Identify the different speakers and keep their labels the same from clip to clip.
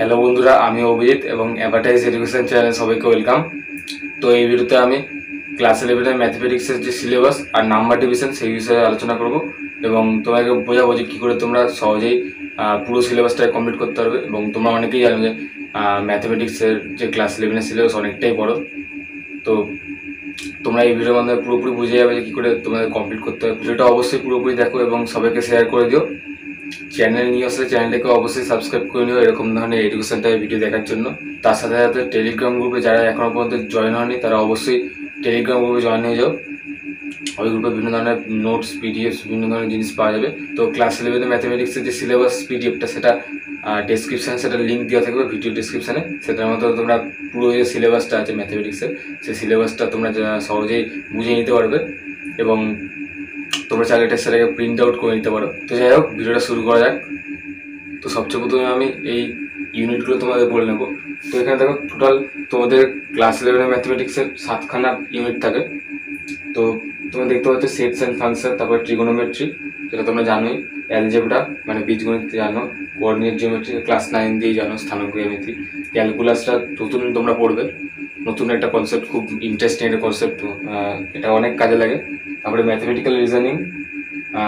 Speaker 1: Hello বন্ধুরা, আমি অভিজিৎ এবং অ্যাভারটাইজ এডুকেশন চ্যানেলে সবাইকে ওয়েলকাম। তো এই ভিডিওতে আমি ক্লাস 11-এর ম্যাথমেটিক্সের যে সিলেবাস আর নাম্বার ডিভিশন সেই বিষয়ে আলোচনা করব এবং তোমাকে বোঝাবো যে কী করে তোমরা সহজেই পুরো সিলেবাসটা কমপ্লিট করতে পারবে। এবং তোমরা অনেকেই জানো যে ম্যাথমেটিক্সের যে ক্লাস 11-এর সিলেবাস অনেকটাই বড়। তো তোমরা এই ভিডিওর মাধ্যমে পুরোপুরি বুঝে যাবে যে কী করে তোমাদের কমপ্লিট করতে হবে। ভিডিওটা অবশ্যই পুরোপুরি দেখো এবং সবাইকে শেয়ার করে দিও। চ্যানেল নিয়ে আসলে চ্যানেলটাকে অবশ্যই সাবস্ক্রাইব করে নিও এরকম ধরনের এডুকেশন টাইপ ভিডিও দেখার জন্য। তার সাথে সাথে টেলিগ্রাম গ্রুপে যারা এখনও পর্যন্ত জয়েন হয়নি তারা অবশ্যই টেলিগ্রাম গ্রুপে জয়েন হয়ে যাও। ওই গ্রুপে বিভিন্ন ধরনের নোটস, পিডিএফ, বিভিন্ন ধরনের জিনিস পাওয়া যাবে। তো ক্লাস 11 ম্যাথমেটিক্সের যে সিলেবাস পিডিএফটা সেটা ডেসক্রিপশানে, সেটা লিঙ্ক দেওয়া থাকবে ভিডিও ডেসক্রিপশানে। সেটার মধ্যে তোমরা পুরো যে সিলেবাসটা আছে ম্যাথমেটিক্সের, সেই সিলেবাসটা তোমরা সহজেই বুঝে নিতে পারবে এবং তোমরা চাইলে এটা সেটাকে প্রিন্ট আউট করে নিতে পারো। তো যাই হোক, ভিডিওটা শুরু করা যাক। তো সবচেয়ে প্রথমে আমি এই ইউনিটগুলো তোমাদের বলে নেবো। তো এখানে দেখো, টোটাল তোমাদের ক্লাস 11 ম্যাথমেটিক্সের 7খানা ইউনিট থাকে। তো তোমরা দেখতে পাচ্ছ সেটস অ্যান্ড ফাংশন, তারপর ট্রিগোনোমেট্রি, যেটা তোমরা জানোই, অ্যালজেব্রা মানে বীজগণিত জানো, কোঅর্ডিনেট জিওমেট্রি ক্লাস 9 দিয়ে জানো, স্থানাঙ্ক জ্যামিতি, ক্যালকুলাসটা নতুন তোমরা পড়বে, নতুন একটা কনসেপ্ট, খুব ইন্টারেস্টিং একটা কনসেপ্ট, এটা অনেক কাজে লাগে। তারপরে ম্যাথমেটিক্যাল রিজনিং,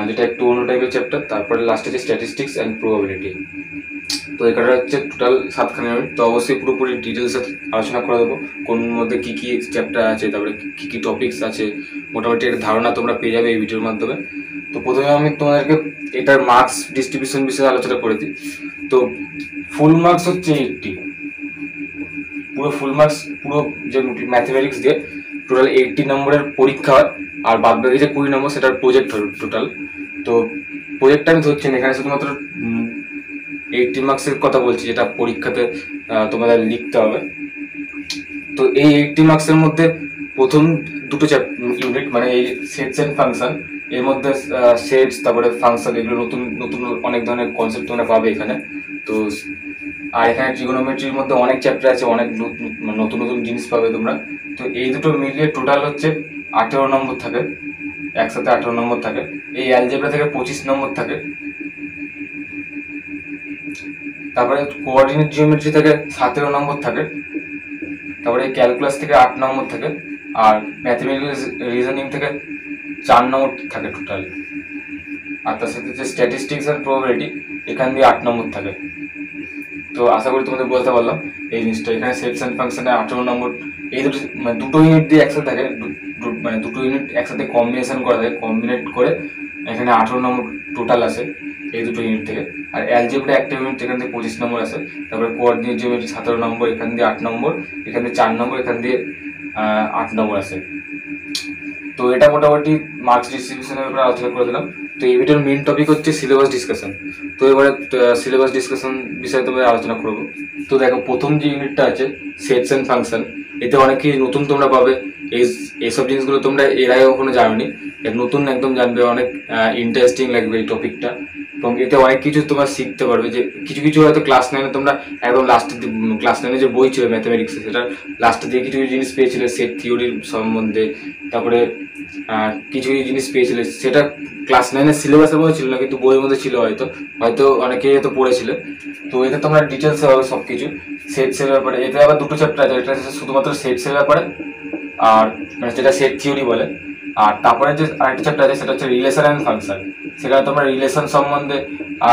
Speaker 1: যেটা একটু অন্য টাইপের চ্যাপ্টার। তারপরে লাস্টে যে স্ট্যাটিস্টিক্স অ্যান্ড প্রবাবিলিটি। তো এখানে হচ্ছে টোটাল 7খানা ইউনিট। তো অবশ্যই পুরোপুরি ডিটেলসে আলোচনা করে দেবো কোন মধ্যে কী কী চ্যাপ্টার আছে, তারপরে কী কী টপিকস আছে, মোটামুটি একটা ধারণা তোমরা পেয়ে যাবে এই ভিডিওর মাধ্যমে। তো প্রথমে আমি তোমাদেরকে এটার মার্কস ডিস্ট্রিবিউশন বিষয়ে আলোচনা করে দিই। তো ফুল মার্কস হচ্ছে 80, পুরো ফুল মার্কস, পুরো যে ম্যাথমেটিক্স দিয়ে টোটাল 80 নম্বরের পরীক্ষা হয়, আর বাদ বাকি যে 20 নম্বর সেটার প্রজেক্ট হয় টোটাল। তো প্রজেক্টটা আমি ধরছি না, এখানে শুধুমাত্র 80 মার্কসের কথা বলছি, যেটা পরীক্ষাতে তোমাদের লিখতে হবে। তো এই 80 মার্কসের মধ্যে প্রথম দুটো ইউনিট মানে এই সেটস অ্যান্ড ফাংশন, এর মধ্যে সেটস তারপরে ফাংশন, এগুলো নতুন নতুন অনেক ধরনের কনসেপ্ট তোমরা পাবে এখানে। তো আর এখানে ট্রিগোনোমেট্রির মধ্যে অনেক চ্যাপ্টার আছে, অনেক নতুন নতুন জিনিস পাবে তোমরা। তো এই দুটো মিলিয়ে টোটাল হচ্ছে 18 নম্বর থাকে, একসাথে 18 নম্বর থাকে। এই অ্যালজেব্রা থেকে 25 নম্বর থাকে। তারপরে কোঅর্ডিনেট জিওমেট্রি থেকে 17 নম্বর থাকে। তারপরে ক্যালকুলাস থেকে 8 নম্বর থাকে। আর ম্যাথমেটিক্যাল রিজনিং থেকে 4 নম্বর থাকে টোটাল। আর তার সাথে যে স্ট্যাটিস্টিক্স অ্যান্ড প্রবাবিলিটি, এখান দিয়ে 8 নম্বর থাকে। তো আশা করি তোমাদের বলতে পারলাম এই জিনিসটা। এখানে সেটস অ্যান্ড ফাংশনে 18 নম্বর, এই দুটো মানে দুটো ইউনিট দিয়ে একসাথে থাকে, মানে দুটো ইউনিট একসাথে কম্বিনেশন করা থাকে, কম্বিনেট করে এখানে 18 নম্বর টোটাল আসে এই দুটো ইউনিট থেকে। আর অ্যালজেব্রা একটা ইউনিট, এখান থেকে 25 নম্বর আসে। তারপরে কোঅর্ডিনেট জিওমেট্রি 17 নম্বর, এখান দিয়ে 8 নম্বর, এখান দিয়ে 4 নম্বর, এখান দিয়ে 8 নম্বর আসে। তো এটা মোটামুটি মার্কস ডিস্ট্রিবিউশনের ব্যাপারে আলোচনা করে দিলাম। তো এই ভিডিওর মেইন টপিক হচ্ছে সিলেবাস ডিসকাশন। তো এবারে সিলেবাস ডিসকাশন বিষয়ে তোমরা আলোচনা করবো। তো দেখো, প্রথম যে ইউনিটটা আছে সেটস অ্যান্ড ফাংশন, এতে অনেক কিছু নতুন তোমরা পাবে। এইসব জিনিসগুলো তোমরা এর আগে কখনো জানোনি, নতুন একদম জানবে, অনেক ইন্টারেস্টিং লাগবে এই টপিকটা। এবং এতে অনেক কিছু তোমরা শিখতে পারবে, যে কিছু কিছু হয়তো ক্লাস 9-এ তোমরা একদম লাস্টের, ক্লাস 9-এ যে বই ছিল ম্যাথমেটিক্সে, সেটা লাস্টের দিকে কিছু কিছু জিনিস পেয়েছিলে সেট থিওরির সম্বন্ধে। তারপরে কিছু কিছু জিনিস পেয়েছিলে, সেটা ক্লাস 9-এর সিলেবাসের মধ্যে ছিল না, কিন্তু বইয়ের মধ্যে ছিল, হয়তো হয়তো অনেকেই হয়তো পড়েছিলে। তো এতে তোমরা ডিটেলসে হবে সব কিছু সেটসের ব্যাপারে। এতে আবার দুটো চ্যাপ্টার আছে, এটা শুধুমাত্র সেটসের ব্যাপারে, আর মানে যেটা সেট থিওরি বলে। আর তারপরে যে আরেকটা চ্যাপ্টার আছে সেটা হচ্ছে রিলেশন অ্যান্ড ফাংশন। সেখানে তোমরা রিলেশন সম্বন্ধে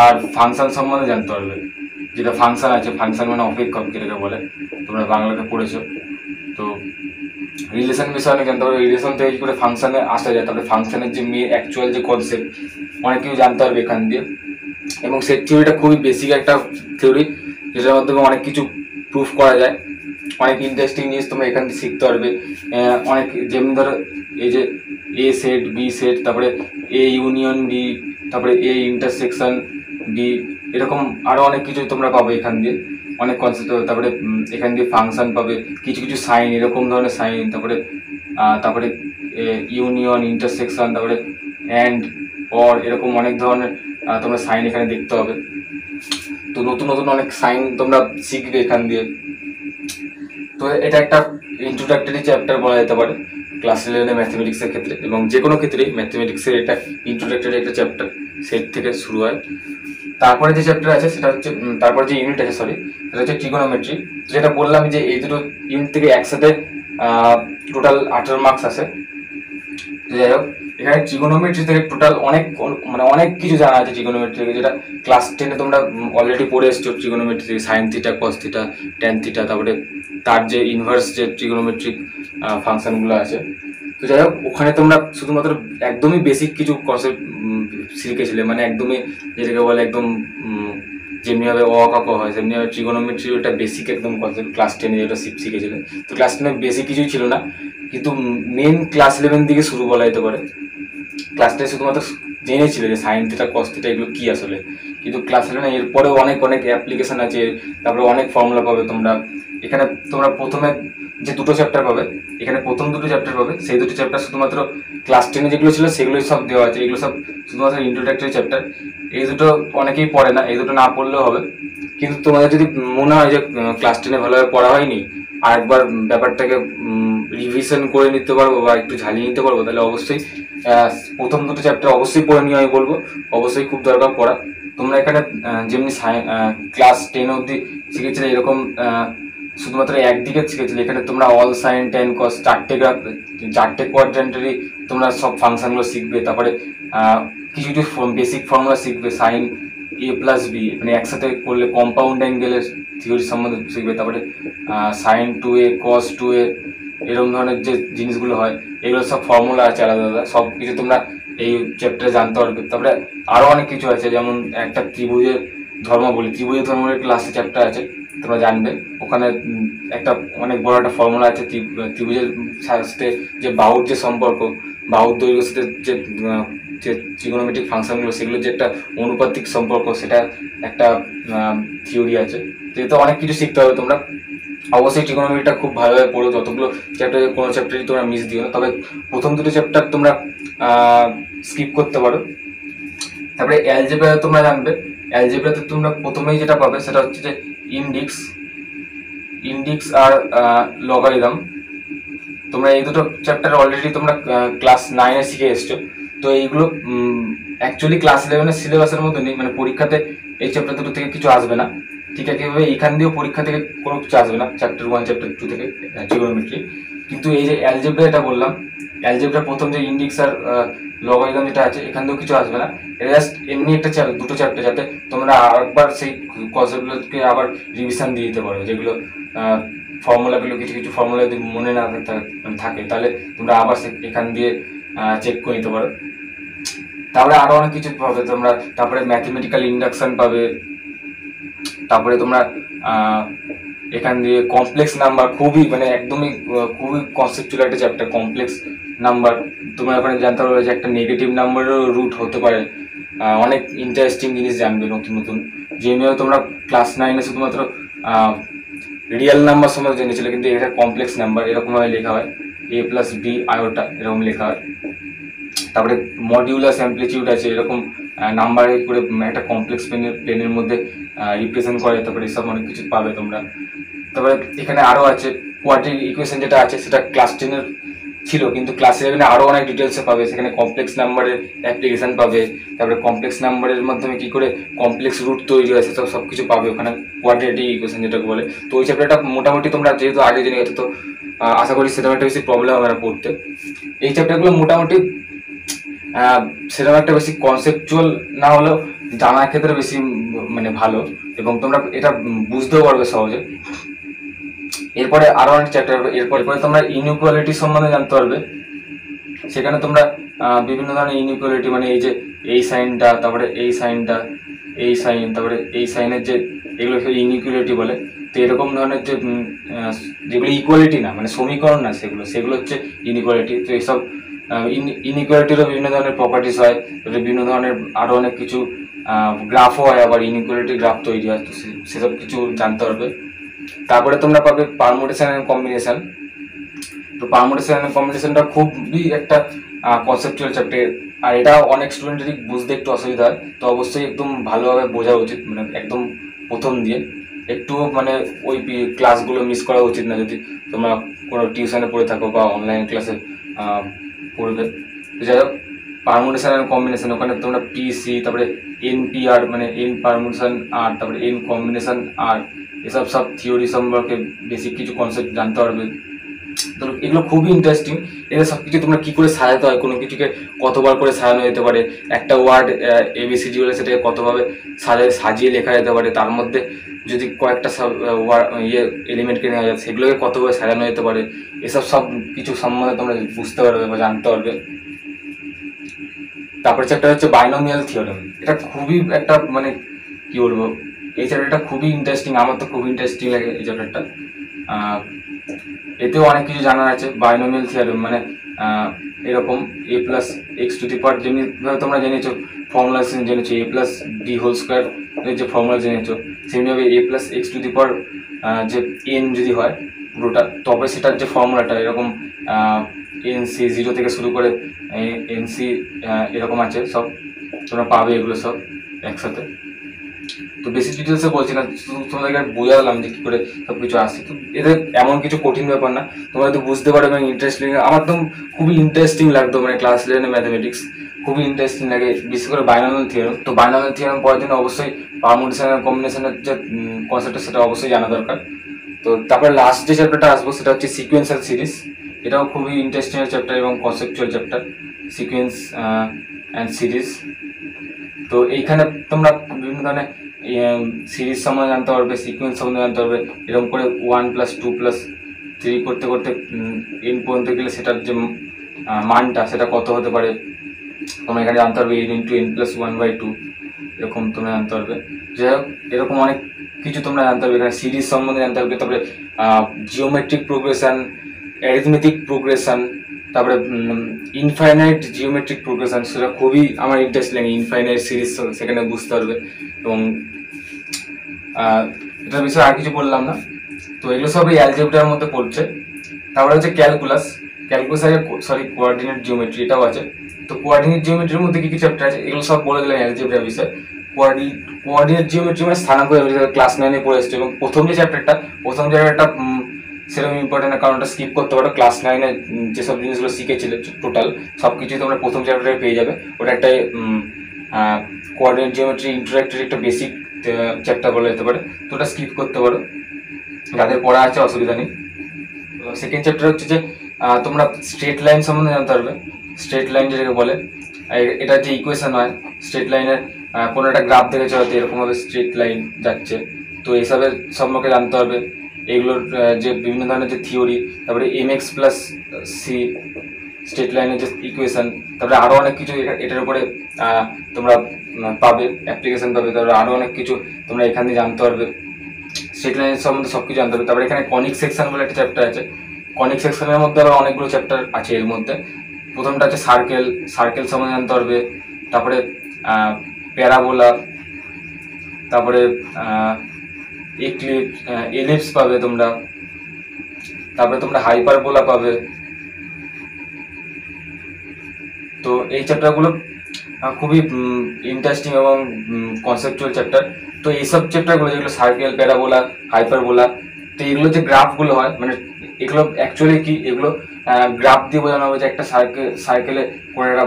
Speaker 1: আর ফাংশন সম্বন্ধে জানতে পারবে। যেটা ফাংশন আছে, ফাংশন মানে অপেক্ষক যেটাকে বলে, তোমরা বাংলাতে পড়েছো। তো রিলেশন বিষয়ে অনেক জানতে পারবে, রিলেশন থেকে কী করে ফাংশনে আসা যায়, তারপরে ফাংশনের যে অ্যাকচুয়াল যে কনসেপ্ট, অনেক কিছু জানতে পারবে এখান দিয়ে। এবং সেট থিওরিটা খুবই বেসিক একটা থিওরি, যেটার মাধ্যমে অনেক কিছু প্রুফ করা যায়। অনেক ইন্টারেস্টিং জিনিস তোমরা এখান থেকে শিখতে পারবে। অনেক, যেমন ধরো এই যে এ সেট, বি সেট, তারপরে এ ইউনিয়ন বি, তারপরে এ ইন্টারসেকশন বি, এরকম আরও অনেক কিছু তোমরা পাবে এখান দিয়ে, অনেক কনসেপ্ট হবে। তারপরে এখান দিয়ে ফাংশন পাবে, কিছু কিছু সাইন, এরকম ধরনের সাইন, তারপরে ইউনিয়ন, ইন্টারসেকশন, তারপরে অ্যান্ড, অর, এরকম অনেক ধরনের তোমরা সাইন এখানে দেখতে হবে। তো নতুন নতুন অনেক সাইন তোমরা শিখবে এখান দিয়ে। তো এটা একটা ইন্ট্রোডাক্টরি চ্যাপ্টার বলা যেতে পারে ক্লাস 11 ম্যাথমেটিক্সের ক্ষেত্রে, এবং যে কোনো ক্ষেত্রেই ম্যাথমেটিক্সের এটা ইন্ট্রোডাক্টরি একটা চ্যাপ্টার, সেট থেকে শুরু হয়। তারপরে যে চ্যাপ্টার আছে সেটা হচ্ছে তারপরে যে ইউনিট আছে সরি, সেটা হচ্ছে ট্রিগোনোমেট্রি। যেটা বললাম যে এই দুটো ইউনিট থেকে একসাথে টোটাল 18 মার্কস আছে। যাই হোক, এখানে ট্রিগোনোমেট্রি থেকে টোটাল অনেক কিছু জানা আছে ট্রিগোনোমেট্রি থেকে, যেটা ক্লাস 10-এ তোমরা অলরেডি পড়ে এসছো। ট্রিগোনোমেট্রি থেকে sine theta, cos theta, tan theta, তারপরে তার যে ইনভার্স যে ট্রিগোনোমেট্রিক ফাংশনগুলো আছে। তো যাই হোক, ওখানে তোমরা শুধুমাত্র একদমই বেসিক কিছু কনসেপ্ট শিখেছিলে, মানে একদমই যেটাকে বলে একদম যেমনিভাবে অ ক ক হয় সেমনিভাবে ট্রিগোনোমেট্রি ওটা বেসিক একদম কনসেপ্ট ক্লাস 10-এ যেটা শিখেছিলে। তো ক্লাস 10-এ বেসিক কিছুই ছিল না, কিন্তু মেন ক্লাস 11 দিকে শুরু বলা যেতে পারে। ক্লাস 10 শুধুমাত্র জেনেছিলে যে সাইন থিটা, কস থিটা এগুলো কি আসলে, কিন্তু ক্লাস 11 এরপরেও অনেক অ্যাপ্লিকেশন আছে, তারপরে অনেক ফর্মুলা পাবে তোমরা। এখানে তোমরা প্রথমে যে দুটো চ্যাপ্টার পাবে, এখানে প্রথম দুটো চ্যাপ্টার পাবে, সেই দুটো চ্যাপ্টার শুধুমাত্র ক্লাস 10-এ যেগুলো ছিল সেগুলোই সব দেওয়া আছে। এগুলো সব শুধুমাত্র ইন্ট্রোডাক্টরি চ্যাপ্টার। এই দুটো অনেকেই পড়ে না, এই দুটো না পড়লেও হবে। কিন্তু তোমাদের যদি মনে হয় যে ক্লাস 10-এ ভালোভাবে পড়া হয়নি, আর একবার ব্যাপারটাকে রিভিশন করে নিতে পারবো বা একটু ঝালিয়ে নিতে পারবো, তাহলে অবশ্যই প্রথম দুটো চ্যাপ্টার অবশ্যই পড়ে নিয়ে আমি বলবো, অবশ্যই খুব দরকার পড়া। তোমরা এখানে যেমনি ক্লাস 10 অবধি শিখেছিলে এরকম শুধুমাত্র একদিকে শিখেছিলে, এখানে তোমরা অল সাইন ট্যান কস চারটে কোয়াড্রেন্টারি তোমরা সব ফাংশনগুলো শিখবে। তারপরে কিছু কিছু বেসিক ফর্মুলা শিখবে, সাইন এ প্লাস বি মানে একসাথে করলে কম্পাউন্ড অ্যাঙ্গেলের থিওরি সম্বন্ধে শিখবে। তারপরে সাইন 2a কস 2a এরকম ধরনের যে জিনিসগুলো হয়, এগুলো সব ফর্মুলা আছে আলাদা আলাদা, সব কিছু তোমরা এই চ্যাপ্টারে জানতে পারবে। তারপরে আরো অনেক কিছু আছে, যেমন একটা ত্রিভুজের ধর্মাবলী ক্লাসে চ্যাপ্টার আছে, তোমরা জানবে। ওখানে একটা অনেক বড় একটা ফর্মুলা আছে ত্রিভুজের সাথে যে বাহুর যে সম্পর্ক, বাহুর দৈর্ঘ্যের সাথে যে যে ট্রিগোনোমেট্রিক ফাংশনগুলো, সেগুলো যে একটা অনুপাতিক সম্পর্ক, সেটা একটা থিওরি আছে। যেহেতু অনেক কিছু শিখতে হবে তোমরা। অবশ্যই ট্রিগোনোমেট্রিটা খুব ভালোভাবে পড়ো, যতগুলো চ্যাপ্টার কোনো চ্যাপ্টারই তোমরা মিস দিও না। তবে প্রথম দুটো চ্যাপ্টার তোমরা স্কিপ করতে পারো। তারপরে অ্যালজেব্রা তোমরা জানবে। অ্যালজেব্রাতে তোমরা প্রথমেই যেটা পাবে সেটা হচ্ছে যে ইন্ডিক্স আর লগারিদম। তোমরা এই দুটো চ্যাপ্টার অলরেডি তোমরা ক্লাস 9-এ শিখে এসছো। তো এইগুলো অ্যাকচুয়ালি ক্লাস 11-এর সিলেবাসের মধ্যে নেই, মানে পরীক্ষাতে এই চ্যাপ্টার দুটো থেকে কিছু আসবে না। ঠিক আছে, এভাবে এখান দিয়েও পরীক্ষা থেকে কোনো কিছু আসবে না চ্যাপ্টার 1 চ্যাপ্টার 2 থেকে ট্রিগোনোমেট্রি। কিন্তু এই যে অ্যালজেব্রা এটা বললাম, অ্যালজেব্রা প্রথম যে ইন্ডিক্স আর লগারিদম যেটা আছে, এখান দিয়েও কিছু আসবে না। এটা জাস্ট এমনি একটা দুটো চ্যাপ্টার, যাতে তোমরা আরেকবার সেই কনসেপ্টগুলোকে আবার রিভিশন দিয়ে দিতে পারো। যেগুলো ফর্মুলাগুলো কিছু ফর্মুলা যদি মনে না থাকে, তাহলে তোমরা আবার এখান দিয়ে চেক করে নিতে পারো। তারপরে আরো অনেক কিছু পাবে তোমরা। তারপরে ম্যাথমেটিক্যাল ইন্ডাকশন পাবে। তারপরে তোমরা এখান দিয়ে কমপ্লেক্স নাম্বার, খুবই মানে একদমই খুবই কনসেপচুয়াল একটা চ্যাপ্টার কমপ্লেক্স নাম্বার। তোমরা ওখানে জানতে পারবে যে একটা নেগেটিভ নাম্বারেরও রুট হতে পারে। অনেক ইন্টারেস্টিং জিনিস জানবে নতুন নতুন, যেভাবে তোমরা ক্লাস 9-এ শুধুমাত্র রিয়েল নাম্বার সম্বন্ধে জেনেছিলে, কিন্তু এটা কমপ্লেক্স নাম্বার এরকমভাবে লেখা হয়, a প্লাস বি আয়োটা এরকম লেখা হয়। তারপরে মডিউলাস অ্যাম্পলিটিউড আছে, এরকম নাম্বারে করে একটা কমপ্লেক্স প্লেনের মধ্যে রিপ্রেজেন্ট করে। তারপরে এসব অনেক কিছু পাবে তোমরা। তারপরে এখানে আরও আছে কোয়াড্রিক ইকুয়েশন, যেটা আছে সেটা ক্লাস 10-এর ছিল, কিন্তু ক্লাস 11-এ আরও অনেক ডিটেলসে পাবে। সেখানে কমপ্লেক্স নাম্বারের অ্যাপ্লিকেশন পাবে, তারপরে কমপ্লেক্স নাম্বারের মাধ্যমে কী করে কমপ্লেক্স রুট তৈরি হয় সেসব সব কিছু পাবে ওখানে, কোয়াড্রেটিক ইকুয়েশন যেটাকে বলে। তো ওই চ্যাপ্টারটা মোটামুটি তোমরা যেহেতু আগে জেনে গেছো, তো আশা করি সেরকম একটা বেশি প্রবলেম হবে না পড়তে। এই চ্যাপ্টারগুলো মোটামুটি সেরকম একটা বেশি কনসেপচুয়াল না হলেও জানার ক্ষেত্রে বেশি মানে ভালো, এবং তোমরা এটা বুঝতেও পারবে সহজে। এরপরে আরো অনেক চ্যাপ্টার, এরপরে তোমরা ইনইকুয়ালিটি সম্বন্ধে জানতে পারবে। সেখানে তোমরা বিভিন্ন ধরনের ইনইকুয়ালিটি, মানে এই যে এই সাইনটা, তারপরে এই সাইনটা, এই সাইন, তারপরে এই সাইনের যে এগুলো ইনইকুয়ালিটি বলে। তো এরকম ধরনের যে যেগুলো ইকুয়ালিটি না, মানে সমীকরণ না, সেগুলো হচ্ছে ইনইকুয়ালিটি। তো এইসব ইনইকুয়ালিটিরও বিভিন্ন ধরনের প্রপার্টিস হয়, বিভিন্ন ধরনের আরো অনেক কিছু গ্রাফও হয়, আবার ইনইকুয়ালিটি গ্রাফ তৈরি হয়। তো সেসব কিছু জানতে পারবে। তারপরে তোমরা পাবে পারমুটেশন এন্ড কম্বিনেশন। তো পারমুটেশন এন্ড কম্বিনেশনটা খুবই একটা কনসেপচুয়াল চ্যাপ্টার, আর এটা অনেক স্টুডেন্টেরই বুঝতে একটু অসুবিধা হয়। তো অবশ্যই একদম ভালোভাবে বোঝা উচিত, মানে একদম প্রথম দিয়ে একটু মানে ওই ক্লাসগুলো মিস করা উচিত না, যদি তোমরা কোনো টিউশনে পড়ে থাকো বা অনলাইন ক্লাসে পড়বে। যাই হোক, পারমুটেশন এন্ড কম্বিনেশন, ওখানে তোমরা পিসি, তারপরে NPR মানে এন পারমুটেশন আর তারপরে এন কম্বিনেশন আর এসব সব থিওরি সম্পর্কে বেসিক কিছু কনসেপ্ট জানতে পারবে। তো এগুলো খুবই ইন্টারেস্টিং। এদের সব কিছু তোমরা কী করে সাজাতে হয়, কোনো কিছুকে কতবার করে সাজানো যেতে পারে, একটা ওয়ার্ড ABCD হলে সেটাকে কতভাবে সাজিয়ে লেখা যেতে পারে, তার মধ্যে যদি কয়েকটা এলিমেন্টকে নেওয়া যায় সেগুলোকে কতভাবে সাজানো যেতে পারে, এসব সব কিছু সম্বন্ধে তোমরা বুঝতে পারবে বা জানতে পারবে। তারপরে চ্যাপ্টার হচ্ছে বাইনোমিয়াল থিওরেম। এটা খুবই একটা মানে কি বলবো, এই চ্যাপ্টারটা খুবই ইন্টারেস্টিং, আমার তো খুব ইন্টারেস্টিং লাগে এই চ্যাপ্টারটা। এতেও অনেক কিছু জানার আছে। বাইনোমিয়াল থিওরেম মানে এরকম a+x⁴ যেমনিভাবে তোমরা জেনেছো ফর্মুলা জেনেছো a+b² যে ফর্মুলা জেনেছো, সেমনিভাবে a+x⁴ যে n যদি হয় পুরোটা, তবে সেটার যে ফর্মুলাটা এরকম NC 0 থেকে শুরু করে NC এরকম আছে, সব তোমরা পাবে এগুলো সব একসাথে। তো বেশি ডিটেলসে বলছি না, তোমাদেরকে বোঝালাম যে কী করে সব কিছু আসছে। তো এদের এমন কিছু কঠিন ব্যাপার না, তোমরা তো বুঝতে পারবে এবং ইন্টারেস্টিং। আমার তো খুবই ইন্টারেস্টিং লাগতো, মানে ক্লাস 11 ম্যাথামেটিক্স খুবই ইন্টারেস্টিং লাগে, বিশেষ করে বাইনোমিয়াল থিওরেম। তো বাইনোমিয়াল থিওরেম পড়ার জন্য অবশ্যই পারমুটেশন আর কম্বিনেশনের যে কনসেপ্টটা সেটা অবশ্যই জানা দরকার। তো তারপরে লাস্ট যে চ্যাপ্টারটা আসবো সেটা হচ্ছে সিকোয়েন্সিয়াল সিরিজ। এটাও খুবই ইন্টারেস্টিং চ্যাপ্টার এবং conceptual chapter, sequence and series. তো এইখানে তোমরা বিভিন্ন ধরনের সিরিজ সম্বন্ধে জানতে পারবে, সিকোয়েন্স সম্বন্ধে জানতে পারবে, এরকম করে 1+2+3 করতে করতে n পর্যন্ত গেলে সেটার যে মানটা সেটা কত হতে পারে তোমরা এখানে জানতে পারবে। n × n+1/2 এরকম তোমরা জানতে পারবে। যাই হোক, এরকম অনেক কিছু তোমরা জানতে পারবে এখানে, সিরিজ সম্বন্ধে জানতে পারবে, তারপরে জিওমেট্রিক প্রোগ্রেশন, অ্যারিথমেটিক প্রোগ্রেশন, তারপরে ইনফাইনাইট জিওমেট্রিক প্রোগ্রেশন, সেটা খুবই আমার ইন্টারেস্ট লাগে। ইনফাইনাইট সিরিজ সেখানে বুঝতে পারবে এবং এটার বিষয়ে আর কিছু বললাম না। তো এগুলো সব এই অ্যালজেব্রার মধ্যে পড়ছে। তারপরে হচ্ছে ক্যালকুলাস, কোঅর্ডিনেট জিওমেট্রি এটাও আছে। তো কোঅর্ডিনেট জিওমেট্রির মধ্যে কী কী চ্যাপ্টার আছে এগুলো সব বলে দিলাম অ্যালজেব্রার বিষয়ে। কোঅর্ডিনেট জিওমেট্রি মানে স্থানাঙ্ক ক্লাস 9-এ পড়ে এসছে, এবং প্রথম চ্যাপ্টারটা সেরকম ইম্পর্টেন্ট না, কারণ ওটা স্কিপ করতে পারো। ক্লাস 9-এ যেসব জিনিসগুলো শিখেছিলে টোটাল সব কিছুই তোমরা প্রথম চ্যাপ্টারে পেয়ে যাবে। ওটা একটা কোঅর্ডিনেট জিওমেট্রি ইন্ট্রোডাক্টরি একটা বেসিক চ্যাপ্টার বলা যেতে পারে, তো ওটা স্কিপ করতে পারো, যাদের পড়া আছে অসুবিধা নেই। সেকেন্ড চ্যাপ্টার হচ্ছে যে তোমরা স্ট্রেট লাইন সম্বন্ধে জানতে পারবে। স্ট্রেট লাইন যেটাকে বলে, এটা যে ইকুয়েশন হয় স্ট্রেট লাইনের, কোনো একটা গ্রাফ দেখেছে হয়তো এরকমভাবে স্ট্রেট লাইন যাচ্ছে, তো এইসবের সম্পর্কে জানতে পারবে। এগুলোর যে বিভিন্ন ধরনের যে থিওরি, তারপরে mx+c স্ট্রেট লাইনের যে ইকুয়েশন, তারপরে আরও অনেক কিছু এটার উপরে তোমরা পাবে, অ্যাপ্লিকেশন পাবে, তারপরে আরও অনেক কিছু তোমরা এখান থেকে জানতে পারবে। স্ট্রেট লাইনের সম্বন্ধে সব কিছু জানতে পারবে। তারপরে এখানে কনিক সেকশন বলে একটা চ্যাপ্টার আছে। কনিক সেকশনের মধ্যে আবার অনেকগুলো চ্যাপ্টার আছে। এর মধ্যে প্রথমটা আছে সার্কেল সম্বন্ধে জানতে পারবে, তারপরে প্যারাবোলা, তারপরে এলিপস পাবে তোমরা, তারপরে তোমরা হাইপারবোলা পাবে। তো এই চ্যাপ্টারগুলো খুবই ইন্টারেস্টিং এবং কনসেপচুয়াল চ্যাপ্টার। তো এইসব চ্যাপ্টারগুলো যেগুলো সার্কেল, প্যারাবোলা, হাইপারবোলা, তো এগুলো যে গ্রাফগুলো হয়, মানে এগুলো অ্যাকচুয়ালি কি, এগুলো গ্রাফ দিয়ে বোঝানো হবে যে একটা সার্কেলে কোনো একটা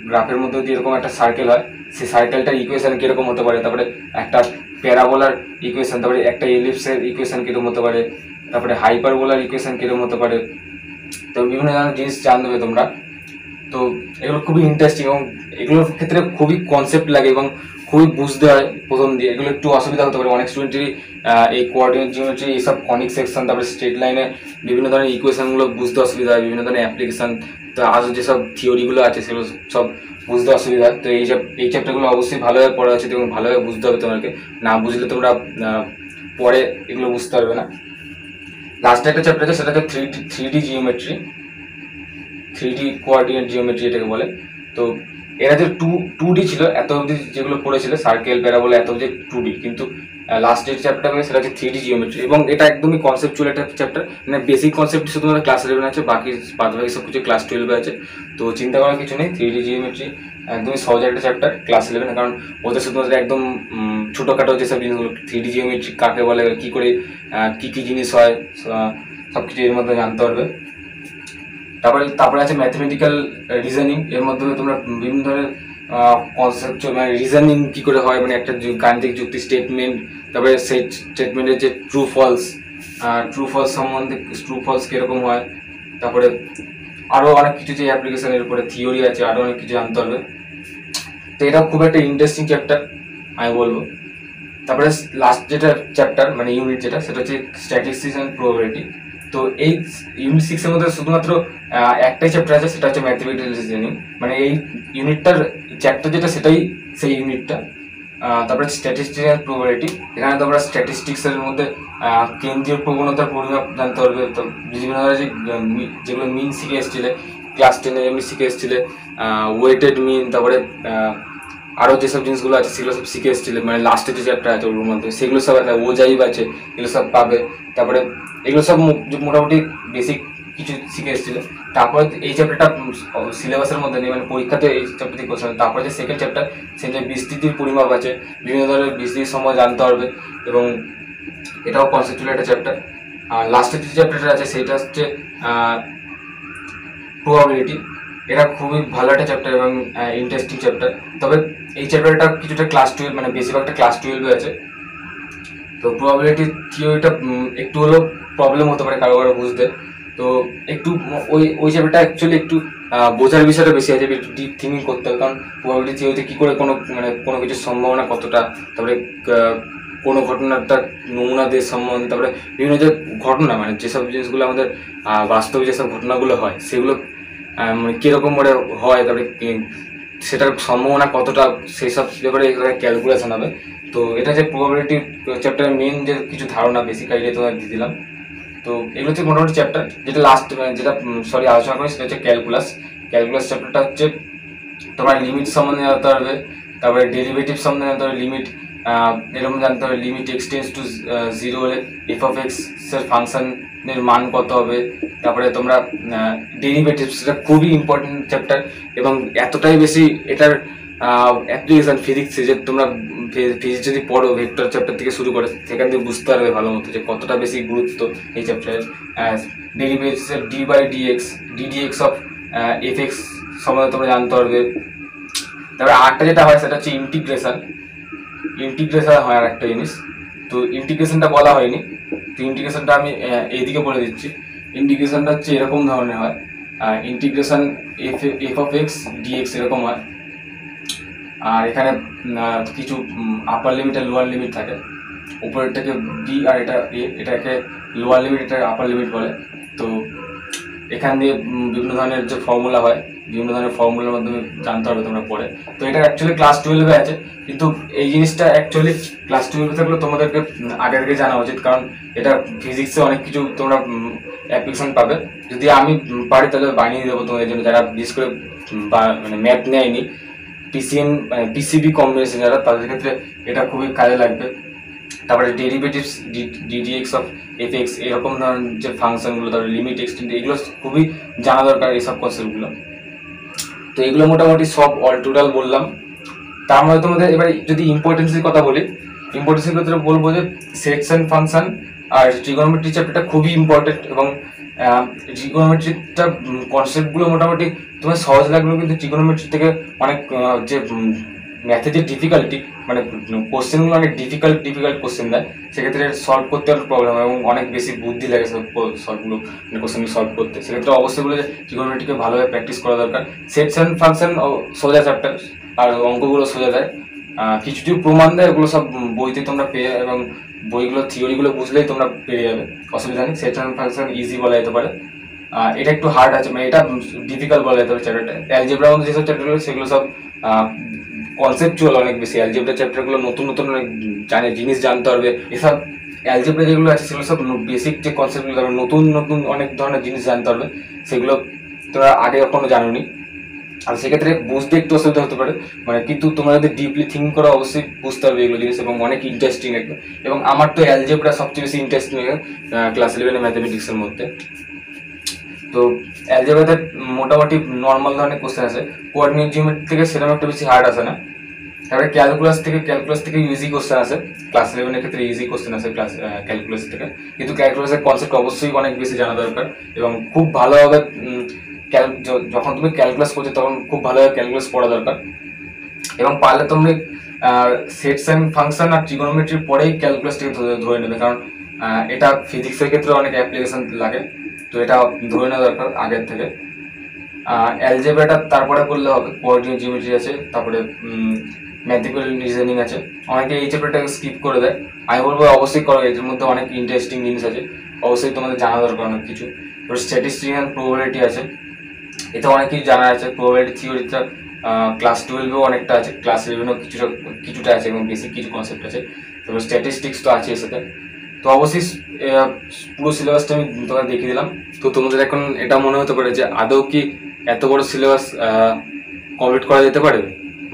Speaker 1: গ্রাফের মধ্যে যদি এরকম একটা সার্কেল হয়, সেই সার্কেলটার ইকুয়েশন কীরকম হতে পারে, তারপরে একটা প্যারাবোলার ইকুয়েশন, তারপরে একটা এলিপসের ইকুয়েশন কীরকম হতে পারে, তারপরে হাইপারবোলার ইকুয়েশন কীরকম হতে পারে। তো বিভিন্ন ধরনের জিনিস জানবে তোমরা। তো এগুলো খুবই ইন্টারেস্টিং এবং এগুলোর ক্ষেত্রে খুবই কনসেপ্ট লাগে এবং খুবই বুঝতে হয় প্রথম দিয়ে। এগুলো একটু অসুবিধা হতে পারে অনেক স্টুডেন্টেরই, এই কোঅর্ডিনেট জিওমেট্রি, এইসব কনিক সেকশন, তারপরে স্ট্রেট লাইনে বিভিন্ন ধরনের ইকুয়েশনগুলো বুঝতে অসুবিধা হয়, বিভিন্ন ধরনের অ্যাপ্লিকেশন, তো আরও যেসব থিওরিগুলো আছে সেগুলো সব বুঝতে অসুবিধা। তো এই চ্যাপ্টারগুলো অবশ্যই ভালোভাবে পড়া উচিত এবং ভালোভাবে বুঝতে হবে তোমাকে, না বুঝলে তোমরা পরে এগুলো বুঝতে পারবে না। লাস্টে একটা চ্যাপ্টার আছে, সেটা হচ্ছে 3D geometry, 3D coordinate geometry এটাকে বলে। তো এরা যে 2D ছিল এত অবধি যেগুলো পড়েছিল, সার্কেল, প্যারাবোলা, এত অবধি 2D, কিন্তু লাস্ট যে চ্যাপ্টার হবে সেটা হচ্ছে 3D জিওমেট্রি, এবং এটা একদমই কনসেপচুয়াল একটা চ্যাপ্টার। মানে বেসিক কনসেপ্ট শুধুমাত্র ক্লাস 11 আছে, বাকি বাদবাকি সব কিছু ক্লাস 12 আছে। তো চিন্তা করার কিছু নেই, 3D জিওমেট্রি একদমই সহজ একটা চ্যাপ্টার ক্লাস 11, কারণ ওদের শুধুমাত্র একদম ছোটোখাটো যেসব জিনিসগুলো 3D জিওমেট্রি কাকে বলে, কী করে কী কী জিনিস হয়, সব কিছু এর মধ্যে জানতে পারবে। তারপরে আছে ম্যাথমেটিক্যাল রিজনিং। এর মাধ্যমে তোমরা বিভিন্ন ধরনের কনসেপ্ট মানে রিজনিং কী করে হয়, মানে একটা গাণিতিক যুক্তি স্টেটমেন্ট, তারপরে সেই স্টেটমেন্টের যে ট্রু ফলস সম্বন্ধে ট্রু ফলস কীরকম হয়, তারপরে আরও অনেক কিছু যে অ্যাপ্লিকেশনের উপরে থিওরি আছে, আরও অনেক কিছু জানতে হবে। তো এটা খুব একটা ইন্টারেস্টিং চ্যাপ্টার আমি বলবো। তারপরে লাস্ট যেটা চ্যাপ্টার মানে ইউনিট যেটা, সেটা হচ্ছে স্ট্যাটিস্টিক্স অ্যান্ড প্রবাবিলিটি। তো এই ইউনিট 6-এর মধ্যে শুধুমাত্র একটাই চ্যাপ্টার আছে, সেটা হচ্ছে ম্যাথমেটিক্যাল রিজনিং। মানে এই ইউনিটটার চ্যাপ্টার যেটা সেটাই সেই ইউনিটটা। তারপরে স্ট্যাটিস্টিক্স অ্যান্ড প্রবাবিলিটি, এখানে তোমরা স্ট্যাটিস্টিক্সের মধ্যে কেন্দ্রীয় প্রবণতার পরিমাপ জানতে পারবে। তো বিভিন্ন ধরনের যেগুলো মিন শিখে এসেছিলে ক্লাস 10-এ, এমনি শিখে এসেছিলে ওয়েটেড মিন, তারপরে আরও যেসব জিনিসগুলো আছে সেগুলো সব শিখে এসেছিলে, মানে লাস্টে যে চ্যাপ্টার আছে ওর মধ্যে সেগুলো সব একটা ওজাইব আছে, এগুলো সব পাবে। তারপরে এগুলো সব মোটামুটি বেসিক কিছু শিখে এসেছিলে। তারপরে এই চ্যাপ্টারটা সিলেবাসের মধ্যে নেই, মানে পরীক্ষাতে এই চ্যাপ্টার থেকে কোশ্চেন। তারপরে যে সেকেন্ড চ্যাপ্টার, সেটা বিস্তৃতির পরিমাপ আছে, বিভিন্ন ধরনের বিস্তৃতির সময় জানতে পারবে, এবং এটাও কনসেপচুয়াল একটা চ্যাপ্টার। আর লাস্টের যে চ্যাপ্টারটা আছে সেটা হচ্ছে প্রবাবিলিটি। এটা খুবই ভালো একটা চ্যাপ্টার এবং ইন্টারেস্টিং চ্যাপ্টার। তবে এই চ্যাপ্টারটা কিছুটা ক্লাস 12 মানে বেশিরভাগটা ক্লাস 12-এ আছে। তো প্রবাবিলিটি থিওরিটা একটু হলেও প্রবলেম হতে পারে কারো কারো বুঝতে। তো একটু ওই চ্যাপ্টারটা অ্যাকচুয়ালি একটু বোঝার বিষয়টা বেশি আছে, একটু ডিপ থিঙ্কিং করতে হবে। কারণ প্রবাবিলিটি থিওরিতে কী করে কোনো কিছুর সম্ভাবনা কতটা, তারপরে কোনো ঘটনাটা নমুনা দিয়ে সম্বন্ধে, তারপরে বিভিন্ন যে ঘটনা মানে যেসব জিনিসগুলো আমাদের বাস্তবে যেসব ঘটনাগুলো হয় সেগুলো মানে কীরকম করে হয়, তারপরে সেটার সম্ভাবনা কতটা, সেই সব ব্যাপারে ক্যালকুলেশন হবে। তো এটা যে প্রবাবিলিটি চ্যাপ্টারের মেন যে কিছু ধারণা বেসিক আইডিয়া তোমাদের দিয়ে দিলাম। তো এগুলো হচ্ছে মোটামুটি চ্যাপ্টার। যেটা লাস্ট যেটা আলোচনা করি সেটা হচ্ছে ক্যালকুলাস চ্যাপ্টারটা হচ্ছে তোমার লিমিট সম্বন্ধে জানতে পারবে, তারপরে ডেরিভেটিভ সম্বন্ধে জানতে হবে, লিমিট এরকম জানতে হবে, লিমিট এক্সটেন্স টু 0 হলে এফ অফ এক্স এর ফাংশনের মান কত হবে। তারপরে তোমরা ডেরিভেটিভ, সেটা খুবই ইম্পর্টেন্ট চ্যাপ্টার এবং এতটাই বেশি এটার অ্যাপ্লিকেশন ফিজিক্সে, যে তোমরা ফিজিক্স যদি পড়ো ভেক্টর চ্যাপ্টার থেকে শুরু করে, সেখান থেকে বুঝতে পারবে ভালো মতো যে কতটা বেশি গুরুত্ব এই চ্যাপ্টারের। ডেরিভেটিভসের D by DX, DDX of F X সম্বন্ধে তোমরা জানতে পারবে। তারপরে আরেকটা যেটা হয় সেটা হচ্ছে ইন্টিগ্রেশন হয় আর একটা জিনিস। তো ইন্টিগ্রেশনটা বলা হয়নি, তো ইন্টিগ্রেশনটা আমি এইদিকে বলে দিচ্ছি। ইন্টিগ্রেশনটা হচ্ছে এরকম ধরনের হয়, integration f of x dx এরকম হয়। আর এখানে কিছু আপার লিমিট আর লোয়ার লিমিট থাকে, উপরেরটাকে বি আর এটা এ, এটাকে লোয়ার লিমিট, এটা আপার লিমিট বলে। তো এখান দিয়ে বিভিন্ন ধরনের যে ফর্মুলা হয়, বিভিন্ন ধরনের ফর্মুলার মাধ্যমে জানতে পারবে তোমরা পড়ে। তো এটা অ্যাকচুয়ালি ক্লাস 12-এ আছে, কিন্তু এই জিনিসটা অ্যাকচুয়ালি ক্লাস 12-এ থাকলে তোমাদেরকে আগে আগে জানা উচিত, কারণ এটা ফিজিক্সে অনেক কিছু তোমরা অ্যাপ্লিকেশন পাবে। যদি আমি পারি তাহলে বানিয়ে দেবো তোমাদের জন্য, যারা বিশেষ করে মানে ম্যাথ নেয়নি, পিসিবি কম্বিনেশন যারা, তাদের ক্ষেত্রে এটা খুবই কাজে লাগবে। তারপরে derivatives ddx of F x এরকম ধরনের যে ফাংশনগুলো, তারপরে লিমিট এক্সটেন্ড, এগুলো খুবই জানা দরকার এইসব কনসেপ্টগুলো। তো এগুলো মোটামুটি সব অল টোটাল বললাম। তার মধ্যে তোমাদের এবার যদি ইম্পর্টেন্সের কথা বলি, ইম্পর্টেন্সের ক্ষেত্রে বলবো যে সেকশন ফাংশন আর ট্রিগোনোমেট্রি চ্যাপ্টারটা খুবই ইম্পর্টেন্ট, এবং ট্রিগোনোমেট্রিটা কনসেপ্টগুলো মোটামুটি তোমার সহজ লাগলেও কিন্তু ট্রিগোনোমেট্রি থেকে অনেক যে ম্যাথের যে ডিফিকাল্টি, মানে কোশ্চেনগুলো অনেক ডিফিকাল্ট কোশ্চেন দেয়, সেক্ষেত্রে সলভ করতে অনেক প্রবলেম হয় এবং অনেক বেশি বুদ্ধি লাগে সবগুলো মানে কোশ্চেনগুলো সলভ করতে। সেক্ষেত্রে অবশ্যই বলে যে ট্রিগোনোমেট্রিকে ভালোভাবে প্র্যাকটিস করা দরকার। সেকশন ফাংশন সোজা চ্যাপ্টার, আর অঙ্কগুলো সোজা দেয়, কিছু কিছু প্রমাণ দেয়, ওগুলো সব বইতে তোমরা পেয়ে, এবং বইগুলো থিওরিগুলো বুঝলেই তোমরা পেরে যাবে, অসুবিধা নেই। সেকশন ফাংশন ইজি বলা যেতে পারে, এটা একটু হার্ড আছে, মানে এটা ডিফিকাল্ট বলা যেতে পারে চ্যাপ্টারটা। অ্যালজেব্রার মধ্যে যেসব চ্যাপ্টারগুলো সেগুলো সব কনসেপচুয়াল অনেক বেশি। অ্যালজেব্রা চ্যাপ্টারগুলো নতুন অনেক জিনিস জানতে পারবে। এসব অ্যালজেব্রা যেগুলো আছে সেগুলো সব বেসিক যে কনসেপ্টগুলো, নতুন অনেক ধরনের জিনিস জানতে পারবে, সেগুলো তোমরা আগে কখনো জানোনি। আর সেক্ষেত্রে বুঝতে একটু অসুবিধা হতে পারে, মানে কিন্তু তোমরা যদি ডিপলি থিঙ্ক করো অবশ্যই বুঝতে পারবে এগুলো জিনিস, এবং অনেক ইন্টারেস্টিং লাগবে। এবং আমার তো অ্যালজেব্রা সবচেয়ে বেশি ইন্টারেস্টিং লাগে ক্লাস 11 ম্যাথমেটিক্সের মধ্যে। তো অ্যালজেব্রাতে মোটামুটি নর্মাল ধরনের কোশ্চেন আছে, কোঅর্ডিনেট জিওমেট্রি থেকে সেরকম একটা বেশি হার্ড আসে না। তারপরে ক্যালকুলাস থেকে ইজি কোশ্চেন আছে, ক্লাস 11-এর ক্ষেত্রে ইজি কোশ্চেন আছে ক্যালকুলাস থেকে, কিন্তু ক্যালকুলাসের কনসেপ্ট অবশ্যই অনেক বেশি জানা দরকার, এবং খুব ভালোভাবে যখন তুমি ক্যালকুলাস করছো তখন খুব ভালোভাবে ক্যালকুলাস পড়া দরকার। এবং পারলে তুমি সেটস অ্যান্ড ফাংশন আর ট্রিগোনোমেট্রির পরেই ক্যালকুলাসটাকে ধরে নেবে, কারণ এটা ফিজিক্সের ক্ষেত্রে অনেক অ্যাপ্লিকেশন লাগে, তো এটা ধরে নেওয়া দরকার আগের থেকে। অ্যালজেব্রাটা তারপরে করলে হবে, কোঅর্ডিনেট জিওমেট্রি আছে, তারপরে ম্যাথমেটিক্যাল রিজনিং আছে। অনেকে এই চ্যাপ্টারটাকে স্কিপ করে দেয়, আমি বলবো অবশ্যই করো, এর মধ্যে অনেক ইন্টারেস্টিং জিনিস আছে, অবশ্যই তোমাদের জানা দরকার অনেক কিছু। এবার স্ট্যাটিস্টিক্স অ্যান্ড প্রবাবিলিটি আছে, এতে অনেক কিছু জানা আছে। প্রবাবিলিটি থিওরিটা ক্লাস 12-এও অনেকটা আছে, ক্লাস 11-এও কিছুটা আছে এবং বেসিক কিছু কনসেপ্ট আছে। তারপর স্ট্যাটিস্টিক্স তো আছে এর সাথে। তো অবশ্যই পুরো সিলেবাসটা আমি তোমাদের দেখিয়ে দিলাম। তো তোমাদের এখন এটা মনে হতে পারে যে আদৌ কি এত বড় সিলেবাস কমপ্লিট করা যেতে পারে,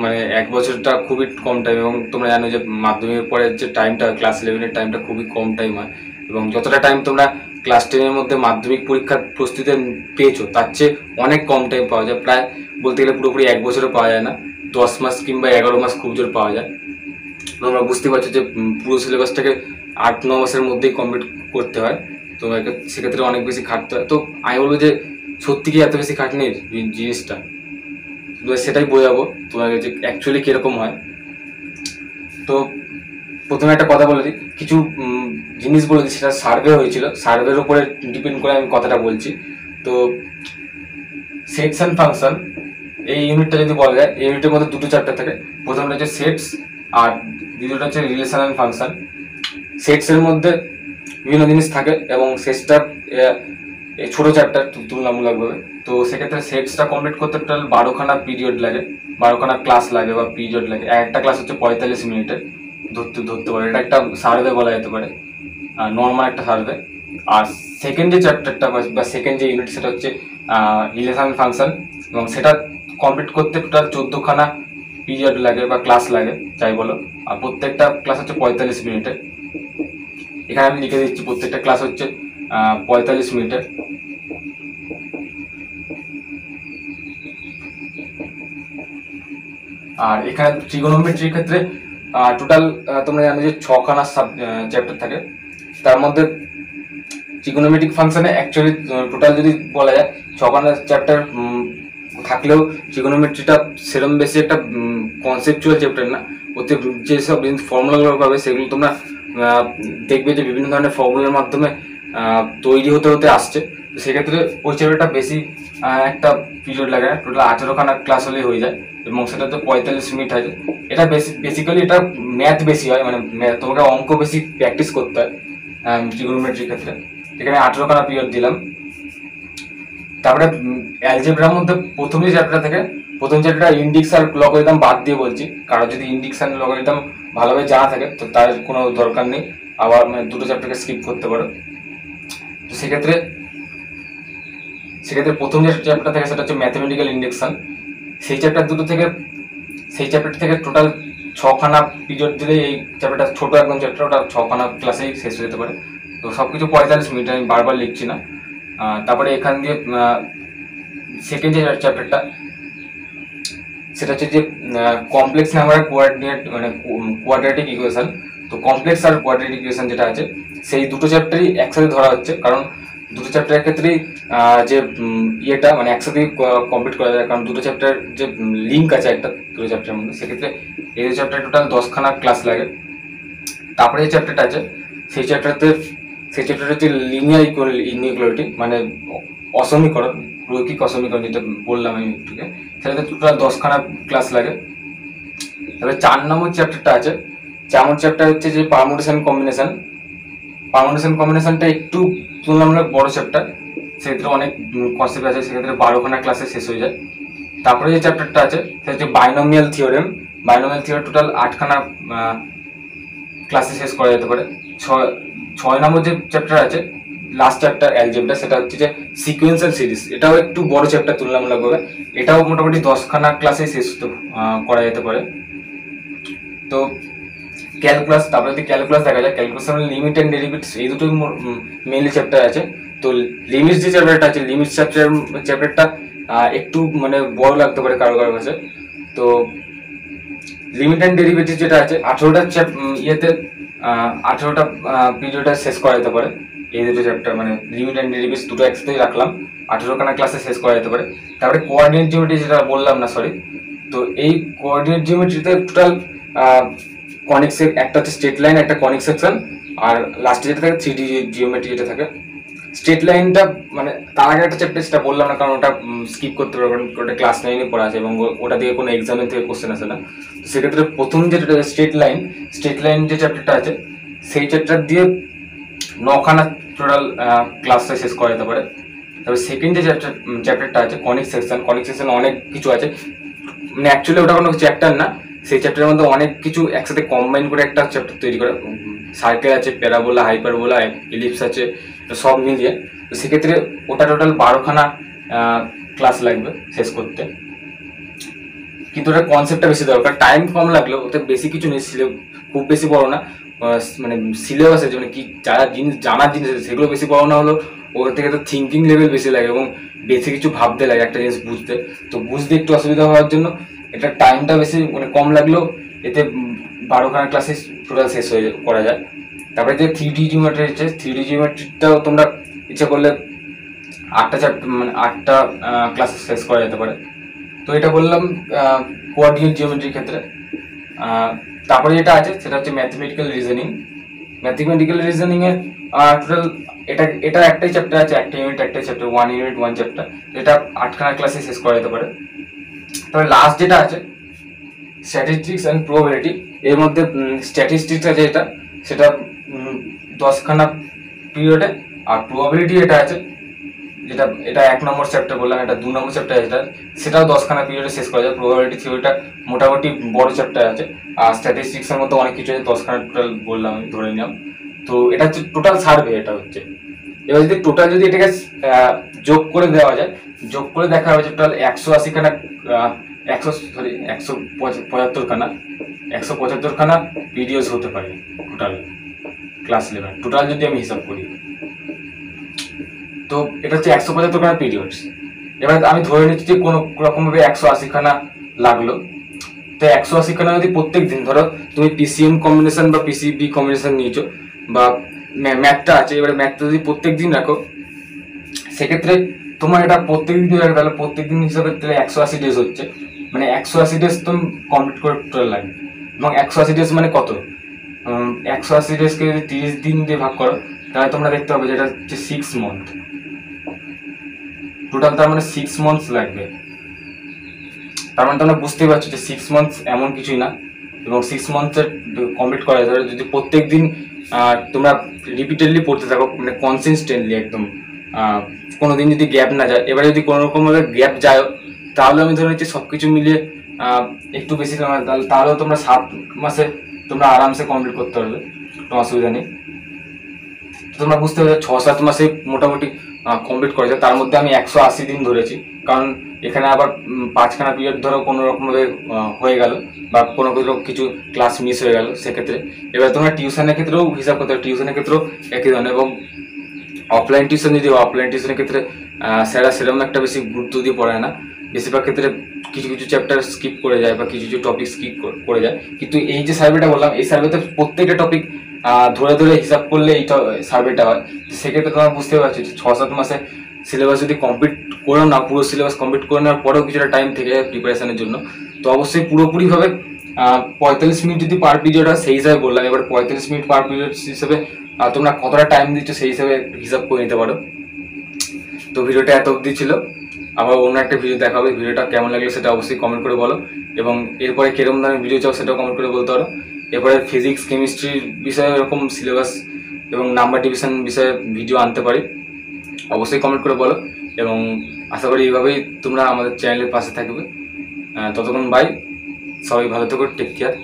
Speaker 1: মানে এক বছরটা খুবই কম টাইম, এবং তোমরা জানো যে মাধ্যমিকের পরে যে টাইমটা ক্লাস 11-এর টাইমটা খুবই কম টাইম হয়, এবং যতটা টাইম তোমরা ক্লাস 10-এর মধ্যে মাধ্যমিক পরীক্ষার প্রস্তুতি পেয়েছো তার চেয়ে অনেক কম টাইম পাওয়া যায়, প্রায় বলতে গেলে পুরোপুরি এক বছরে পাওয়া যায় না, 10 মাস কিংবা 11 মাস খুব জোর পাওয়া যায়। তোমরা বুঝতে পারছো যে পুরো সিলেবাসটাকে 8-9 মাসের মধ্যেই কমপ্লিট করতে হয়, তো সেক্ষেত্রে অনেক বেশি খাটতে হয়। তো আমি বলবো যে সত্যি কি এত বেশি খাটনির জিনিসটা, সেটাই বোঝাবো তোমাকে যে অ্যাকচুয়ালি কিরকম হয়। তো প্রথমে একটা কথা বলে দিই, কিছু জিনিস বলে দিই, সেটা সার্ভে হয়েছিল, সার্ভের উপরে ডিপেন্ড করে আমি কথাটা বলছি। তো সেটস অ্যান্ড ফাংশন এই ইউনিটটা যদি বলা যায়, এই ইউনিটের মধ্যে দুটো চ্যাপ্টার থাকে, প্রথমটা হচ্ছে সেটস আর দ্বিতীয়টা হচ্ছে রিলেশন অ্যান্ড ফাংশন। সেটসের মধ্যে বিভিন্ন জিনিস থাকে এবং সেটসটা ছোট চ্যাপ্টার তুলনামূলকভাবে, তো সেক্ষেত্রে সেটসটা কমপ্লিট করতে টোটাল 12খানা পিরিয়ড লাগে, 12খানা ক্লাস লাগে বা পিরিয়ড লাগে। একটা ক্লাস হচ্ছে 45 মিনিটের ধরতে পারে, এটা একটা সার্ভে বলা যেতে পারে, নর্মাল একটা সার্ভে। আর সেকেন্ড যে চ্যাপ্টারটা বা সেকেন্ড যে ইউনিট সেটা হচ্ছে রিলেশন ফাংশন, এবং সেটা কমপ্লিট করতে টোটাল 14খানা পিরিয়ড লাগে বা ক্লাস লাগে যাই বলো, আর প্রত্যেকটা ক্লাস হচ্ছে 45 মিনিটের। এখানে আমি লিখে দিচ্ছি প্রত্যেকটা ক্লাস হচ্ছে 45 মিনিটের। আর এখানে ট্রিগোনোমেট্রির ক্ষেত্রে টোটাল তোমরা জানো যে 6খানা চ্যাপ্টার থাকে, তার মধ্যে ট্রিগোনোমেট্রিক ফাংশনে অ্যাকচুয়ালি টোটাল যদি বলা যায় 6খানা চ্যাপ্টার থাকলেও ট্রিগোনোমেট্রিটা সেরকম বেশি একটা কনসেপচুয়াল চ্যাপ্টার না, ওতে যেসব ফর্মুলাগুলো পাবে সেগুলো তোমরা দেখবে যে বিভিন্ন ধরনের ফর্মুলার মাধ্যমে তৈরি হতে হতে আসছে, তো সেক্ষেত্রে ওই চ্যাপ্টারটা বেশি একটা পিরিয়ড লাগে না, টোটাল 18খানা ক্লাস হলেই হয়ে যায়, এবং সেটাতে 45 মিনিট আছে। এটা বেসিক্যালি এটা ম্যাথ বেশি হয়, মানে তোমাকে অঙ্ক বেশি প্র্যাকটিস করতে হয় ট্রিগোনোমেট্রির ক্ষেত্রে। এখানে 18খানা পিরিয়ড দিলাম। তারপরে অ্যালজেব্রার মধ্যে প্রথম যে চ্যাপ্টার থেকে, প্রথম চ্যাপ্টারটা ইন্ডিক্স আর লগারিদম বাদ দিয়ে বলছি, কারণ যদি ইন্ডিক্স আর লগারিদম ভালোভাবে জানা থাকে তো তার কোনো দরকার নেই, আবার মানে দুটো চ্যাপ্টারকে স্কিপ করতে পারো। তো সেক্ষেত্রে প্রথম যে চ্যাপ্টার থাকে সেটা হচ্ছে ম্যাথমেটিক্যাল ইন্ডাকশন, সেই চ্যাপ্টার থেকে টোটাল 6খানা পিরিয়ড দিলে এই চ্যাপ্টারটা ছোট একদম চ্যাপ্টার, ওটা 6খানা ক্লাসেই শেষ হয়ে যেতে পারে। তো সবকিছু 45 মিনিট, আমি বারবার লিখছি না। তারপরে এখান দিয়ে সেকেন্ড যে চ্যাপ্টারটা সেটা হচ্ছে যে কমপ্লেক্স নাম্বার কোঅর্ডিনেট মানে কোয়াড্রেটিক ইকুয়েশন। তো কমপ্লেক্স আর কোয়াড্রেটিক ইকুয়েশন যেটা আছে সেই দুটো চ্যাপ্টারই একসাথে ধরা হচ্ছে, কারণ দুটো চ্যাপ্টারের ক্ষেত্রেই যে ইয়েটা মানে একসাথে কমপ্লিট করা যায়, কারণ দুটো চ্যাপ্টার যে লিঙ্ক আছে একটা দুটো চ্যাপ্টারের মধ্যে, সেক্ষেত্রে এই দুটো চ্যাপ্টার টোটাল 10খানা ক্লাস লাগে। তারপরে যে চ্যাপ্টারটা আছে সেই চ্যাপ্টারটা হচ্ছে লিনিয়ার ইনইকুয়ালিটি, মানে অসমীকরণ, রৈখিক অসমীকরণ যেটা বললাম আমি একটুকে, সেটাতে টোটাল 10খানা ক্লাস লাগে। তারপরে 4 নম্বর চ্যাপ্টারটা আছে, 4 নম্বর চ্যাপ্টার হচ্ছে যে পারমুটেশন কম্বিনেশনটা একটু তুলনামূলক বড় চ্যাপ্টার, সেক্ষেত্রে অনেক কনসেপ্ট আছে, সেক্ষেত্রে 12খানা ক্লাসে শেষ হয়ে যায়। তারপরে যে চ্যাপ্টারটা আছে সেটা হচ্ছে বাইনোমিয়াল থিওরেম টোটাল 8খানা ক্লাসে শেষ করা যেতে পারে। 6 নম্বর যে চ্যাপ্টার আছে লাস্ট চ্যাপ্টার অ্যালজেব্রা, সেটা হচ্ছে যে সিকোয়েন্সিয়াল সিরিজ, এটাও একটু বড় চ্যাপ্টার তুলনামূলকভাবে, এটাও মোটামুটি 10খানা ক্লাসে শেষ করা যেতে পারে। তো ক্যালকুলাস, তারপরে যদি ক্যালকুলাস দেখা যায়, ক্যালকুলাস লিমিট অ্যান্ড ডেরিভেটিভস, এই দুটোই মেইনলি চ্যাপ্টার আছে। তো লিমিটস যে চ্যাপ্টারটা আছে, লিমিটস চ্যাপ্টারটা একটু মানে বড় লাগতে পারে কারো কাছে। তো লিমিট অ্যান্ড ডেরিভেটিভ যেটা আছে 18টা ইয়েতে 18টা পিরিয়ডে শেষ করা যেতে পারে এই দুটো চ্যাপ্টার, মানে লিমিট অ্যান্ড ডেরিভেটিভস দুটো একসাথেই রাখলাম, 18খানা ক্লাসে শেষ করা যেতে পারে। তারপরে কোঅর্ডিনেট জিওমেট্রি যেটা বললাম না, তো এই কোঅর্ডিনেট জিওমেট্রিতে টোটাল কনিক একটা হচ্ছে স্ট্রেট লাইন, একটা কনিক সেকশন, আর লাস্টে যেটা থাকে 3D জিওমেট্রি যেটা থাকে। স্ট্রেট লাইনটা মানে তার আগে একটা চ্যাপ্টার সেটা বললাম না, কারণ ওটা স্কিপ করতে পারবো, কারণ ওটা ক্লাস 9-এ পড়া আছে এবং ওটা দিয়ে কোনো এক্সামের থেকে কোশ্চেন আসে না। তো সেক্ষেত্রে প্রথম যেটা স্ট্রেট লাইন যে চ্যাপ্টারটা আছে সেই চ্যাপ্টার দিয়ে 9খানা টোটাল ক্লাসটা শেষ করা যেতে পারে। তবে সেকেন্ড যে চ্যাপ্টারটা আছে কনিক সেকশন অনেক কিছু আছে, মানে অ্যাকচুয়ালি ওটা কোনো চ্যাপ্টার না, সেই চ্যাপ্টারের মধ্যে অনেক কিছু একসাথে কম্বাইন করে একটা চ্যাপ্টার তৈরি করে। সার্কেল আছে, প্যারাবোলা, হাইপারবোলা, ইলিপস আছে, সব মিলিয়ে। তো সেক্ষেত্রে ওটা টোটাল 12খানা ক্লাস লাগবে শেষ করতে, কিন্তু ওটা কনসেপ্টটা বেশি দরকার। টাইম কম লাগলেও ওতে বেশি কিছু নেই, খুব বেশি বড় না, মানে সিলেবাস আছে, মানে কি যারা জিনিস জানার জিনিস আছে সেগুলো বেশি বড় না হলো ওর থেকে তো থিঙ্কিং লেভেল বেশি লাগে এবং বেশি কিছু ভাবতে লাগে একটা জিনিস বুঝতে। তো বুঝতে একটু অসুবিধা হওয়ার জন্য এটা টাইমটা বেশি মানে কম লাগলেও এতে 12খানা ক্লাসে টোটাল শেষ হয়ে করা যায়। তারপরে যে 3D জিওমেট্রি আছে, 3D জিওমেট্রিটাও তোমরা ইচ্ছা করলে 8টা চ্যাপ্টার মানে 8টা ক্লাস শেষ করা যেতে পারে। তো এটা বললাম কোঅর্ডিনেট জিওমেট্রির ক্ষেত্রে। তারপরে যেটা আছে সেটা হচ্ছে ম্যাথমেটিক্যাল রিজনিং এর টোটাল এটা একটাই চ্যাপ্টার আছে, একটা ইউনিট একটাই চ্যাপ্টার, 1 ইউনিট 1 চ্যাপ্টার, এটা 8খানা ক্লাসে শেষ করা যেতে পারে। তবে লাস্ট যেটা আছে স্ট্যাটিস্টিক্স অ্যান্ড প্রবাবিলিটি, এর মধ্যে স্ট্যাটিস্টিক্স আছে সেটা 10খানা পিরিয়ডে, আর প্রবাবিলিটি এটা আছে যেটা এটা 1 নম্বর চ্যাপ্টার বললাম, এটা 2 নম্বর চ্যাপ্টার আছে সেটাও 10খানা পিরিয়ডে শেষ করা যায়। প্রবাবিলিটি থিওরিটা মোটামুটি বড় চ্যাপ্টার আছে, আর স্ট্যাটিস্টিক্সের মধ্যে অনেক কিছু আছে, 10খানা টোটাল বললাম আমি ধরে নিলাম। তো এটা হচ্ছে টোটাল সার্ভে, এটা হচ্ছে। এবার যদি টোটাল যদি এটাকে যোগ করে দেওয়া যায়, যোগ করে দেখা হবে টোটাল 175খানা 175খানা ভিডিওস হতে পারে টোটাল ক্লাস 11 টোটাল যদি আমি হিসাব করি। তো এটা হচ্ছে 175খানা পিরিয়ডস। এবার আমি ধরে নিচ্ছি যে কোনো রকম ভাবে 180খানা লাগলো। তো 180খানা যদি প্রত্যেক দিন, ধরো তুমি পিসিএম কম্বিনেশন বা পিসিবি কম্বিনেশন নিয়েছো বা ম্যাথটা আছে, এবারে ম্যাথটা যদি প্রত্যেক দিন রাখো সেক্ষেত্রে তোমার এটা প্রত্যেক দিন রাখো, তাহলে প্রত্যেক দিন হিসাবে তাহলে 180 ডেজ হচ্ছে, মানে 180 ডেজ তুমি কমপ্লিট করে টোটাল লাগবে। এবং 180 ডেজ মানে কত, 180 ডেজকে যদি 30 দিন দিয়ে ভাগ করো তাহলে তোমরা দেখতে পাবে যেটা হচ্ছে 6 মান্থ টোটাল, তার মানে 6 মান্থস লাগবে। তার মানে তোমরা বুঝতেই পারছো যে 6 মান্থস এমন কিছুই না, এবং 6 মান্থসের কমপ্লিট করা যায় যদি প্রত্যেক দিন তোমরা রিপিটেডলি পড়তে থাকো, মানে কনসিস্টেন্টলি একদম, কোনো দিন যদি গ্যাপ না যায়। এবারে যদি কোনো রকমভাবে গ্যাপ যায় তাহলে আমি ধরে নিচ্ছি সব কিছু মিলিয়ে একটু বেশি, তাহলেও তোমরা 7 মাসে তোমরা আরামসে কমপ্লিট করতে পারবে, কোনো অসুবিধা নেই। তোমরা বুঝতে পারছো 6-7 মাসে মোটামুটি কমপ্লিট করা যায়। তার মধ্যে আমি 180 দিন ধরেছি, কারণ এখানে আবার 5খানা পিরিয়ড ধরো কোনো রকমভাবে হয়ে গেল বা কোনো কিছু ক্লাস মিস হয়ে গেল সেক্ষেত্রে। এবার তোমরা টিউশনের ক্ষেত্রেও হিসাব করতে হবে, টিউশনের ক্ষেত্রেও একই ধরনের। এবং অফলাইন টিউশন যদি অফলাইন টিউশনের ক্ষেত্রে স্যারা সেরকম একটা বেশি গুরুত্ব দিয়ে পড়ায় না, বেশিরভাগ ক্ষেত্রে কিছু কিছু চ্যাপ্টার স্কিপ করে যায় বা কিছু কিছু টপিক স্কিপ করে যায়। কিন্তু এই যে সার্ভেটা বললাম, এই সার্ভেতে প্রত্যেকটা টপিক ধরে ধরে হিসাব করলে এই সার্ভেটা হয়। সেক্ষেত্রে তোমরা বুঝতে পারছো যে 6-7 মাসে সিলেবাস যদি কমপ্লিট করে না, পুরো সিলেবাস কমপ্লিট করে নেওয়ার পরেও কিছুটা টাইম থেকে যায় প্রিপারেশনের জন্য, তো অবশ্যই পুরোপুরিভাবে 45 মিনিট যদি পার পিরিয়ড হয় সেই হিসাবে বললাম। এবার 45 মিনিট পার পিরিয়ড হিসেবে তোমরা কতটা টাইম দিচ্ছ সেই হিসাবে হিসাব করে নিতে পারো। তো ভিডিওটা এত অবধি ছিল, আবার অন্য একটা ভিডিও দেখা হবে। ভিডিওটা কেমন লাগলো সেটা অবশ্যই কমেন্ট করে বলো, এবং এরপরে কিরকম ধরনের ভিডিও চাও সেটাও কমেন্ট করে বলতে পারো। এরপরে ফিজিক্স কেমিস্ট্রির বিষয়ে এরকম সিলেবাস এবং নাম্বার ডিভিশন বিষয়ে ভিডিও আনতে পারি, অবশ্যই কমেন্ট করে বলো। এবং আশা করি এইভাবেই তোমরা আমাদের চ্যানেলের পাশে থাকবে। ততক্ষণ বাই, সবাই ভালো থেকো, টেক কেয়ার।